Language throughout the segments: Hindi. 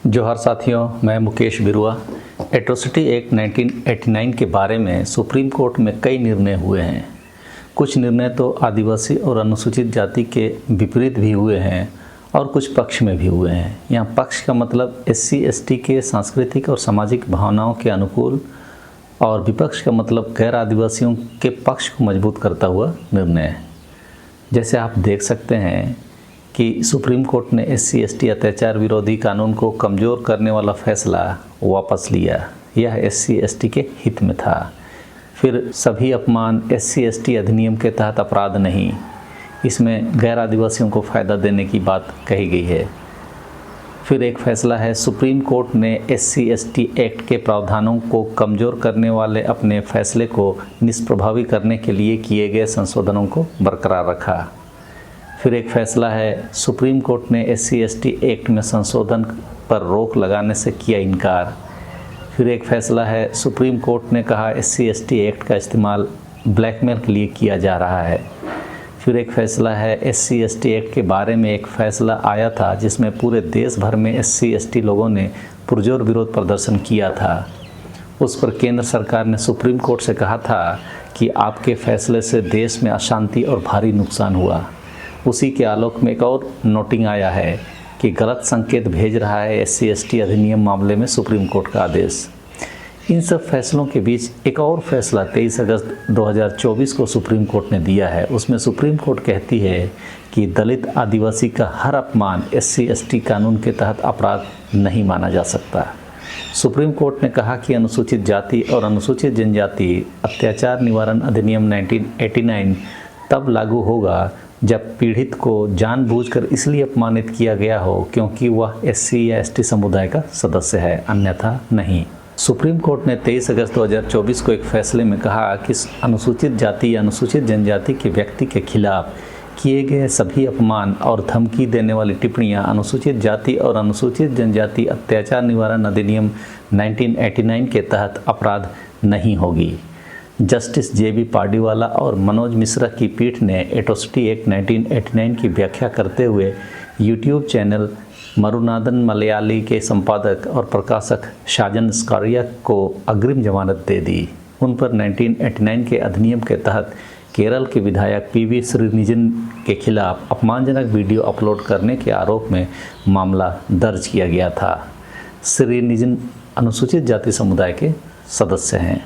जोहार साथियों, मैं मुकेश बिरुआ। एट्रोसिटी एक्ट 1989 के बारे में सुप्रीम कोर्ट में कई निर्णय हुए हैं। कुछ निर्णय तो आदिवासी और अनुसूचित जाति के विपरीत भी हुए हैं और कुछ पक्ष में भी हुए हैं। यहाँ पक्ष का मतलब SC/ST के सांस्कृतिक और सामाजिक भावनाओं के अनुकूल, और विपक्ष का मतलब गैर आदिवासियों के पक्ष को मजबूत करता हुआ निर्णय है। जैसे आप देख सकते हैं कि सुप्रीम कोर्ट ने SC/ST अत्याचार विरोधी कानून को कमज़ोर करने वाला फैसला वापस लिया। यह SC/ST के हित में था। फिर सभी अपमान SC/ST अधिनियम के तहत अपराध नहीं, इसमें गैर आदिवासियों को फ़ायदा देने की बात कही गई है। फिर एक फैसला है, सुप्रीम कोर्ट ने SC/ST एक्ट के प्रावधानों को कमज़ोर करने वाले अपने फैसले को निष्प्रभावी करने के लिए किए गए संशोधनों को बरकरार रखा। फिर एक फैसला है, सुप्रीम कोर्ट ने SC/ST एक्ट में संशोधन पर रोक लगाने से किया इनकार। फिर एक फैसला है, सुप्रीम कोर्ट ने कहा SC/ST एक्ट का इस्तेमाल ब्लैकमेल के लिए किया जा रहा है। फिर एक फैसला है, SC/ST एक्ट के बारे में एक फ़ैसला आया था जिसमें पूरे देश भर में SC/ST लोगों ने पुरजोर विरोध प्रदर्शन किया था। उस पर केंद्र सरकार ने सुप्रीम कोर्ट से कहा था कि आपके फैसले से देश में अशांति और भारी नुकसान हुआ। उसी के आलोक में एक और नोटिंग आया है कि गलत संकेत भेज रहा है SC/ST अधिनियम मामले में सुप्रीम कोर्ट का आदेश। इन सब फैसलों के बीच एक और फैसला 23 अगस्त 2024 को सुप्रीम कोर्ट ने दिया है। उसमें सुप्रीम कोर्ट कहती है कि दलित आदिवासी का हर अपमान SC/ST कानून के तहत अपराध नहीं माना जा सकता। सुप्रीम कोर्ट ने कहा कि अनुसूचित जाति और अनुसूचित जनजाति अत्याचार निवारण अधिनियम 1989 तब लागू होगा जब पीड़ित को जानबूझकर इसलिए अपमानित किया गया हो क्योंकि वह SC या ST समुदाय का सदस्य है, अन्यथा नहीं। सुप्रीम कोर्ट ने 23 अगस्त 2024 को एक फैसले में कहा कि अनुसूचित जाति या अनुसूचित जनजाति के व्यक्ति के खिलाफ किए गए सभी अपमान और धमकी देने वाली टिप्पणियां अनुसूचित जाति और अनुसूचित जनजाति अत्याचार निवारण अधिनियम 1989 के तहत अपराध नहीं होगी। जस्टिस JB पार्डीवाला और मनोज मिश्रा की पीठ ने एट्रोसिटी एक्ट 1989 की व्याख्या करते हुए YouTube चैनल मरुनादन मलयाली के संपादक और प्रकाशक साजन स्कारिया को अग्रिम जमानत दे दी। उन पर 1989 के अधिनियम के तहत केरल के विधायक PV श्रीनिजन के खिलाफ अपमानजनक वीडियो अपलोड करने के आरोप में मामला दर्ज किया गया था। श्रीनिजन अनुसूचित जाति समुदाय के सदस्य हैं।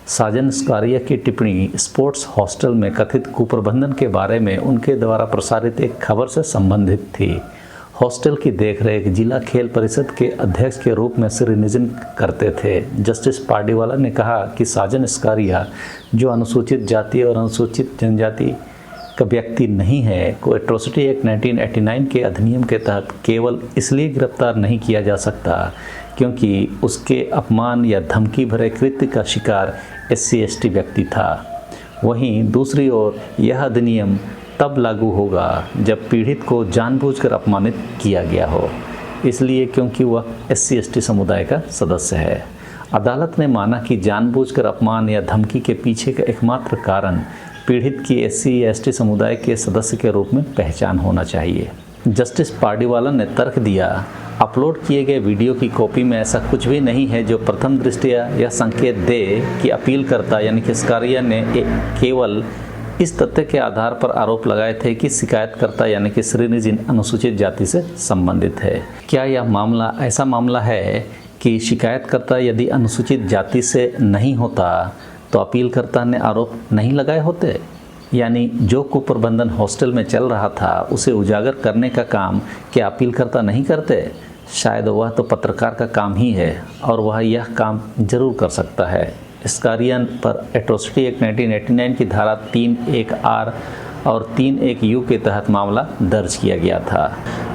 साजन स्कारिया की टिप्पणी स्पोर्ट्स हॉस्टल में कथित कुप्रबंधन के बारे में उनके द्वारा प्रसारित एक खबर से संबंधित थी। हॉस्टल की देखरेख जिला खेल परिषद के अध्यक्ष के रूप में श्रीनिजन करते थे। जस्टिस पार्डीवाला ने कहा कि साजन स्कारिया, जो अनुसूचित जाति और अनुसूचित जनजाति का व्यक्ति नहीं है, को एट्रोसिटी एक्ट 1989 के अधिनियम के तहत केवल इसलिए गिरफ्तार नहीं किया जा सकता क्योंकि उसके अपमान या धमकी भरे कृत्य का शिकार SC/ST व्यक्ति था। वहीं दूसरी ओर यह अधिनियम तब लागू होगा जब पीड़ित को जानबूझकर अपमानित किया गया हो, इसलिए क्योंकि वह SC/ST समुदाय का सदस्य है। अदालत ने माना कि जानबूझकर अपमान या धमकी के पीछे का एकमात्र कारण पीड़ित की SC या ST समुदाय के सदस्य के रूप में पहचान होना चाहिए। जस्टिस पार्डीवाला ने तर्क दिया, अपलोड किए गए वीडियो की कॉपी में ऐसा कुछ भी नहीं है जो प्रथम दृष्टया यह संकेत दे कि अपीलकर्ता यानी कि स्कारिया ने केवल इस तथ्य के आधार पर आरोप लगाए थे कि शिकायतकर्ता यानी कि श्रीनिजन अनुसूचित जाति से संबंधित है। क्या यह मामला ऐसा मामला है कि शिकायतकर्ता यदि अनुसूचित जाति से नहीं होता तो अपीलकर्ता ने आरोप नहीं लगाए होते? यानी जो कुप्रबंधन हॉस्टल में चल रहा था उसे उजागर करने का काम क्या अपीलकर्ता नहीं करते? शायद वह तो पत्रकार का काम ही है और वह यह काम जरूर कर सकता है। स्कारिया पर एट्रोसिटी एक्ट 1989 की धारा 3(1)R और 3(1)U के तहत मामला दर्ज किया गया था।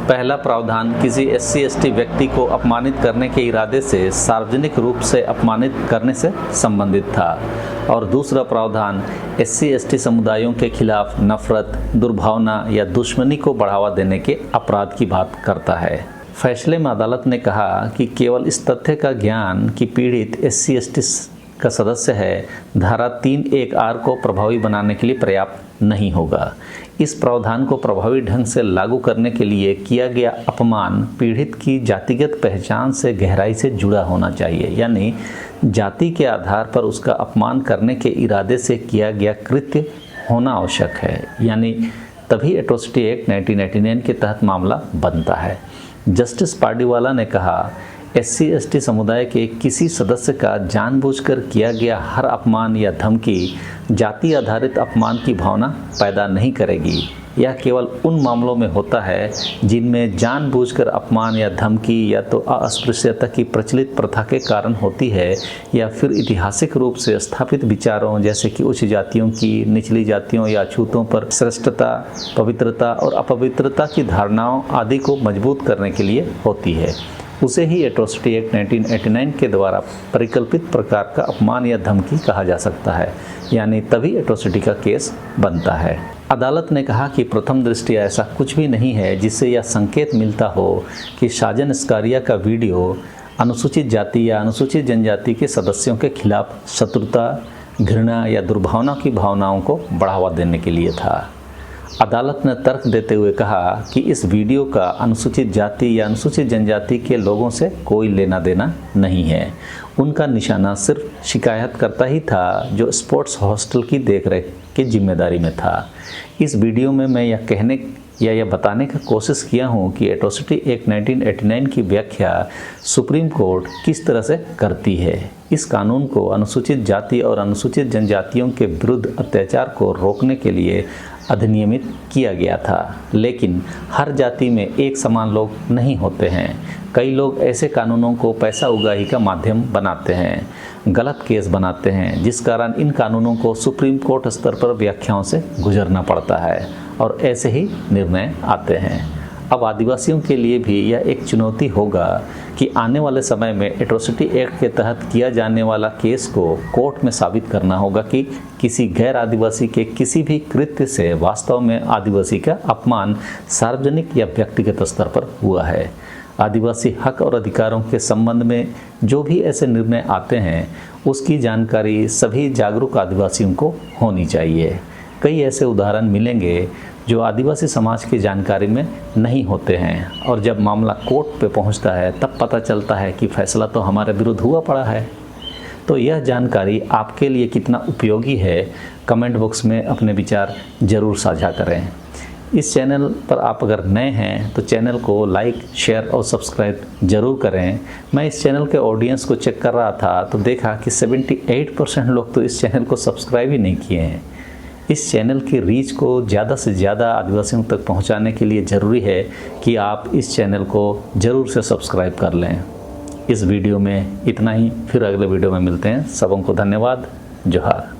पहला प्रावधान किसी SC/ST व्यक्ति को अपमानित करने के इरादे से सार्वजनिक रूप से अपमानित करने से संबंधित था और दूसरा प्रावधान SC/ST समुदायों के खिलाफ नफरत, दुर्भावना या दुश्मनी को बढ़ावा देने के अपराध की बात करता है। फैसले में अदालत ने कहा कि केवल इस तथ्य का ज्ञान कि पीड़ित SC/ST का सदस्य है धारा 3(1)R को प्रभावी बनाने के लिए पर्याप्त नहीं होगा। इस प्रावधान को प्रभावी ढंग से लागू करने के लिए किया गया अपमान पीड़ित की जातिगत पहचान से गहराई से जुड़ा होना चाहिए, यानी जाति के आधार पर उसका अपमान करने के इरादे से किया गया कृत्य होना आवश्यक है, यानी तभी एट्रोसिटी एक्ट 1989 के तहत मामला बनता है। जस्टिस पार्डीवाला ने कहा, SC/ST समुदाय के किसी सदस्य का जानबूझकर किया गया हर अपमान या धमकी जाति आधारित अपमान की भावना पैदा नहीं करेगी। यह केवल उन मामलों में होता है जिनमें जानबूझकर अपमान या धमकी या तो अस्पृश्यता की प्रचलित प्रथा के कारण होती है या फिर ऐतिहासिक रूप से स्थापित विचारों जैसे कि उच्च जातियों की निचली जातियों या अछूतों पर श्रेष्ठता, पवित्रता और अपवित्रता की धारणाओं आदि को मजबूत करने के लिए होती है। उसे ही एट्रोसिटी एक्ट 1989 के द्वारा परिकल्पित प्रकार का अपमान या धमकी कहा जा सकता है, यानी तभी एट्रोसिटी का केस बनता है। अदालत ने कहा कि प्रथम दृष्टया ऐसा कुछ भी नहीं है जिससे यह संकेत मिलता हो कि साजन स्कारिया का वीडियो अनुसूचित जाति या अनुसूचित जनजाति के सदस्यों के खिलाफ शत्रुता, घृणा या दुर्भावना की भावनाओं को बढ़ावा देने के लिए था। अदालत ने तर्क देते हुए कहा कि इस वीडियो का अनुसूचित जाति या अनुसूचित जनजाति के लोगों से कोई लेना देना नहीं है। उनका निशाना सिर्फ शिकायतकर्ता ही था जो स्पोर्ट्स हॉस्टल की देखरेख की जिम्मेदारी में था। इस वीडियो में मैं यह कहने या यह बताने की कोशिश किया हूँ कि एट्रोसिटी एक्ट 1989 की व्याख्या सुप्रीम कोर्ट किस तरह से करती है। इस कानून को अनुसूचित जाति और अनुसूचित जनजातियों के विरुद्ध अत्याचार को रोकने के लिए अधिनियमित किया गया था, लेकिन हर जाति में एक समान लोग नहीं होते हैं। कई लोग ऐसे कानूनों को पैसा उगाही का माध्यम बनाते हैं, गलत केस बनाते हैं, जिस कारण इन कानूनों को सुप्रीम कोर्ट स्तर पर व्याख्याओं से गुजरना पड़ता है और ऐसे ही निर्णय आते हैं। अब आदिवासियों के लिए भी यह एक चुनौती होगा कि आने वाले समय में एट्रोसिटी एक्ट के तहत किया जाने वाला केस को कोर्ट में साबित करना होगा कि किसी गैर आदिवासी के किसी भी कृत्य से वास्तव में आदिवासी का अपमान सार्वजनिक या व्यक्तिगत स्तर पर हुआ है। आदिवासी हक और अधिकारों के संबंध में जो भी ऐसे निर्णय आते हैं उसकी जानकारी सभी जागरूक आदिवासियों को होनी चाहिए। कई ऐसे उदाहरण मिलेंगे जो आदिवासी समाज की जानकारी में नहीं होते हैं और जब मामला कोर्ट पे पहुंचता है तब पता चलता है कि फैसला तो हमारे विरुद्ध हुआ पड़ा है। तो यह जानकारी आपके लिए कितना उपयोगी है, कमेंट बॉक्स में अपने विचार ज़रूर साझा करें। इस चैनल पर आप अगर नए हैं तो चैनल को लाइक, शेयर और सब्सक्राइब ज़रूर करें। मैं इस चैनल के ऑडियंस को चेक कर रहा था तो देखा कि 78% लोग तो इस चैनल को सब्सक्राइब ही नहीं किए हैं। इस चैनल की रीच को ज़्यादा से ज़्यादा आदिवासियों तक पहुंचाने के लिए ज़रूरी है कि आप इस चैनल को ज़रूर से सब्सक्राइब कर लें। इस वीडियो में इतना ही, फिर अगले वीडियो में मिलते हैं। सबों को धन्यवाद। जोहार।